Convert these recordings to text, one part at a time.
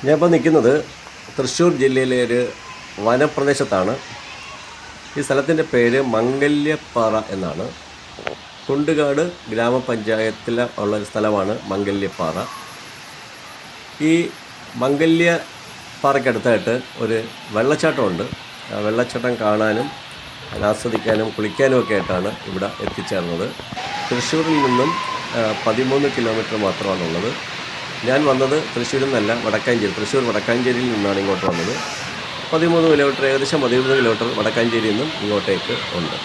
ഞാനിപ്പോൾ നിൽക്കുന്നത് തൃശ്ശൂർ ജില്ലയിലെ ഒരു വനപ്രദേശത്താണ്. ഈ സ്ഥലത്തിൻ്റെ പേര് മംഗല്യപ്പാറ എന്നാണ്. കുണ്ടുകാട് ഗ്രാമപഞ്ചായത്തിൽ ഉള്ളൊരു സ്ഥലമാണ് മംഗല്യപ്പാറ. ഈ മംഗല്യപ്പാറയ്ക്കടുത്തായിട്ട് ഒരു വെള്ളച്ചാട്ടമുണ്ട്. ആ വെള്ളച്ചാട്ടം കാണാനും ആസ്വദിക്കാനും കുളിക്കാനും ഒക്കെ ആയിട്ടാണ് ഇവിടെ എത്തിച്ചേർന്നത്. തൃശ്ശൂരിൽ നിന്നും 13 കിലോമീറ്റർ മാത്രമാണുള്ളത്. ഞാൻ വന്നത് തൃശ്ശൂരിൽ നിന്നല്ല, വടക്കാഞ്ചേരി, തൃശ്ശൂർ വടക്കാഞ്ചേരിയിൽ നിന്നാണ് ഇങ്ങോട്ട് വന്നത്. 13 കിലോമീറ്റർ, ഏകദേശം 13 കിലോമീറ്റർ വടക്കാഞ്ചേരിയിൽ നിന്നും ഇങ്ങോട്ടേക്ക് ഉണ്ട്.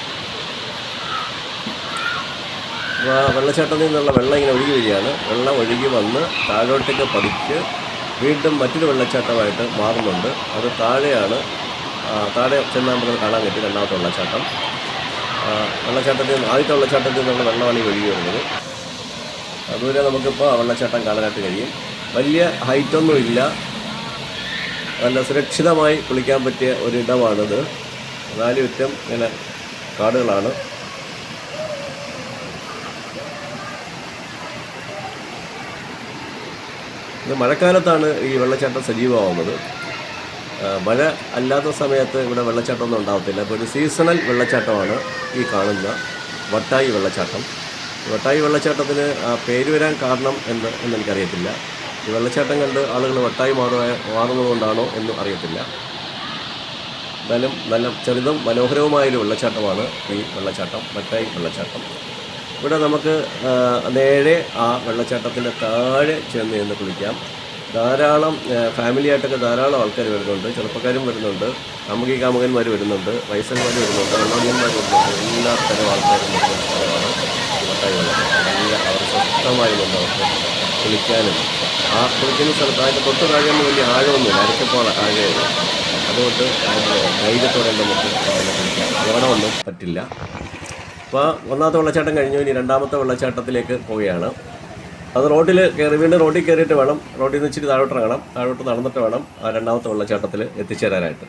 വെള്ളച്ചാട്ടത്തിൽ നിന്നുള്ള വെള്ളം ഇങ്ങനെ ഒഴുകി വരികയാണ്. വെള്ളം ഒഴുകി വന്ന് താഴോട്ടേക്ക് പതിച്ച് വീണ്ടും മറ്റൊരു വെള്ളച്ചാട്ടമായിട്ട് മാറുന്നുണ്ട്. അത് താഴെയാണ്. താഴെ ചെന്നാൽ നമുക്ക് കാണാൻ പറ്റും രണ്ടാമത്തെ വെള്ളച്ചാട്ടം. ആദ്യത്തെ വെള്ളച്ചാട്ടത്തിൽ നിന്നുള്ള വെള്ളമാണ് ഈ ഒഴുകി വരുന്നത്. അതുവരെ നമുക്കിപ്പോൾ ആ വെള്ളച്ചാട്ടം കാണാനായിട്ട് കഴിയും. വലിയ ഹൈറ്റൊന്നുമില്ല, നല്ല സുരക്ഷിതമായി കുളിക്കാൻ പറ്റിയ ഒരിടമാണിത്. 4 ചുറ്റും ഇങ്ങനെ കാടുകളാണ്. ഇത് മഴക്കാലത്താണ് ഈ വെള്ളച്ചാട്ടം സജീവമാവുന്നത്. മഴ അല്ലാത്ത സമയത്ത് ഇവിടെ വെള്ളച്ചാട്ടമൊന്നും ഉണ്ടാകത്തില്ല. അപ്പോൾ ഒരു സീസണൽ വെള്ളച്ചാട്ടമാണ് ഈ കാണുന്ന വട്ടായി വെള്ളച്ചാട്ടം. വട്ടായി വെള്ളച്ചാട്ടത്തിന് പേര് വരാൻ കാരണം എന്നെനിക്കറിയത്തില്ല. ഈ വെള്ളച്ചാട്ടം കണ്ട് ആളുകൾ വട്ടായി മാറുന്നതുകൊണ്ടാണോ എന്നും അറിയത്തില്ല. എന്നാലും നല്ല ചെറുതും മനോഹരവുമായൊരു വെള്ളച്ചാട്ടമാണ് ഈ വെള്ളച്ചാട്ടം, വട്ടായി വെള്ളച്ചാട്ടം. ഇവിടെ നമുക്ക് നേരെ ആ വെള്ളച്ചാട്ടത്തിൻ്റെ താഴെ ചെന്ന് നിന്ന് കുളിക്കാം. ധാരാളം ഫാമിലിയായിട്ടൊക്കെ ധാരാളം ആൾക്കാർ വരുന്നുണ്ട്. ചെറുപ്പക്കാരും വരുന്നുണ്ട്, കാമുകന്മാർ വരുന്നുണ്ട്, വയസ്സന്മാർ വരുന്നുണ്ട്, വെള്ളാടിയന്മാർ വരുന്നുണ്ട്. എല്ലാ തരം ആൾക്കാരും വരുന്ന സ്ഥലമാണ് വട്ടായി വെള്ളച്ചാട്ടം. നല്ല അവർ സ്വസ്ഥമായി നിന്ന് അവർക്ക് കുളിക്കാനും ആ കുളിക്കുന്ന സ്ഥലത്ത് അതിൻ്റെ തൊട്ട് താഴെയൊന്നും വലിയ ആഴമൊന്നുമില്ല, അരക്കപ്പോള താഴെയുള്ളൂ. അതുകൊണ്ട് ധൈര്യത്തോടെ നമുക്ക് കുളിക്കാം, അപകടമൊന്നും പറ്റില്ല. അപ്പോൾ ഒന്നാമത്തെ വെള്ളച്ചാട്ടം കഴിഞ്ഞു, ഇനി രണ്ടാമത്തെ വെള്ളച്ചാട്ടത്തിലേക്ക് പോവുകയാണ്. അത് വീണ്ടും റോഡിൽ കയറിയിട്ട് വേണം, റോഡിൽ നിന്ന് ഇച്ചിരി താഴോട്ട് ഇറങ്ങണം, താഴോട്ട് നടന്നിട്ട് വേണം ആ രണ്ടാമത്തെ വെള്ളച്ചാട്ടത്തിൽ എത്തിച്ചേരാനായിട്ട്.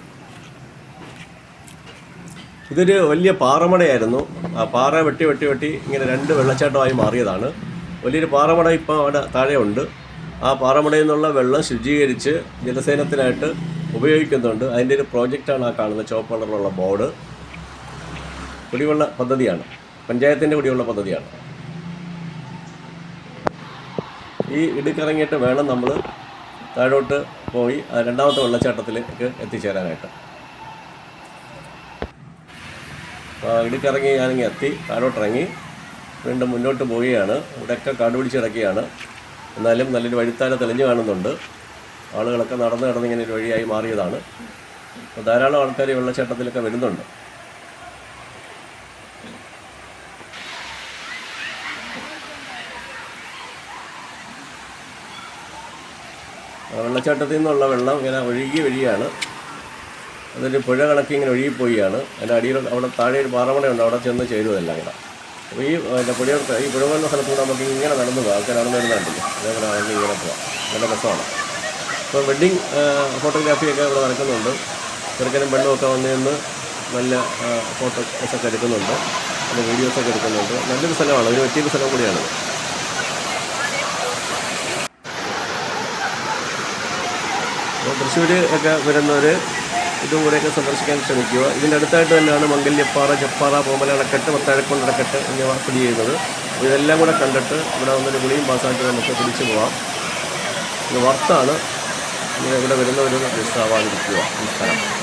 ഇതൊരു വലിയ പാറമടയായിരുന്നു. ആ പാറ വെട്ടി ഇങ്ങനെ 2 വെള്ളച്ചാട്ടമായി മാറിയതാണ്. വലിയൊരു പാറമട ഇപ്പോൾ അവിടെ താഴെ ഉണ്ട്. ആ പാറമടയിൽ നിന്നുള്ള വെള്ളം ശുചീകരിച്ച് ജലസേനത്തിനായിട്ട് ഉപയോഗിക്കുന്നുണ്ട്. അതിൻ്റെ ഒരു പ്രോജക്റ്റാണ് ആ കാണുന്ന ചുവപ്പ് കളറിലുള്ള ബോർഡ്. കുടിവെള്ള പദ്ധതിയാണ്, പഞ്ചായത്തിൻ്റെ കുടിവെള്ള പദ്ധതിയാണ്. ഈ ഇടുക്കിറങ്ങിയിട്ട് വേണം നമ്മൾ താഴോട്ട് പോയി ആ രണ്ടാമത്തെ വെള്ളച്ചാട്ടത്തിലേക്ക് എത്തിച്ചേരാനായിട്ട്. ഇടുക്കിറങ്ങി ഞാനിങ്ങനെ എത്തി, താഴോട്ടിറങ്ങി വീണ്ടും മുന്നോട്ട് പോവുകയാണ്. ഇവിടെയൊക്കെ കാടുപിടിച്ച് കിടക്കുകയാണ്. എന്നാലും നല്ലൊരു വഴിത്താര തെളിഞ്ഞു കാണുന്നുണ്ട്. ആളുകളൊക്കെ നടന്ന് ഇങ്ങനെ ഒരു വഴിയായി മാറിയതാണ്. അപ്പോൾ ധാരാളം ആൾക്കാർ ഈ വെള്ളച്ചാട്ടത്തിലൊക്കെ വരുന്നുണ്ട്. വെള്ളച്ചാട്ടത്തിൽ നിന്നുള്ള വെള്ളം ഇങ്ങനെ ഒഴുകി വരികയാണ്. അതൊരു പുഴ കണക്കി ഇങ്ങനെ ഒഴുകിപ്പോവുകയാണ്. അതിൻ്റെ അടിയിൽ അവിടെ താഴെ ഒരു പാറമടയുണ്ട്, അവിടെ ചെന്ന് ചേരുവതെല്ലാം കൂടെ. അപ്പോൾ ഈ പുഴ പോകുന്ന സ്ഥലത്തൂടെ നമുക്ക് ഇങ്ങനെ നടന്നു പോകാം. ആൾക്കാർ നടന്നു വരുന്നുണ്ടല്ലോ, അതേപോലെ നടന്ന് ഇങ്ങനെ പോകാം. നല്ല രസമാണ്. ഇപ്പോൾ വെഡ്ഡിങ് ഫോട്ടോഗ്രാഫിയൊക്കെ ഇവിടെ നടക്കുന്നുണ്ട്. ചെറുക്കനും പെണ്ണുമൊക്കെ വന്ന് നിന്ന് നല്ല ഫോട്ടോസൊക്കെ എടുക്കുന്നുണ്ട്, നല്ല വീഡിയോസൊക്കെ എടുക്കുന്നുണ്ട്. നല്ലൊരു സ്ഥലമാണ്, ഒരു പറ്റിയൊരു സ്ഥലം കൂടിയാണ്. അപ്പോൾ തൃശ്ശൂർ ഒക്കെ വരുന്നവർ ഇതും കൂടെയൊക്കെ സന്ദർശിക്കാൻ ശ്രമിക്കുക. ഇതിൻ്റെ അടുത്തായിട്ട് തന്നെയാണ് മംഗല്യപ്പാറ, ചെപ്പാറ, പോമല അണക്കെട്ട്, മത്താഴക്കുണ്ട് അണക്കെട്ട് എന്നിവ സ്ഥിതി ചെയ്യുന്നത്. ഇതെല്ലാം കൂടെ കണ്ടിട്ട് ഇവിടെ വന്നൊരു കുളിയും പാസ്സാക്കി നമുക്ക് തിരിച്ചു പോകാം. ഇത് വർത്താണ്. ഇവിടെ വരുന്നവർ മിസ്സാവാതിരിക്കുക. നമസ്കാരം.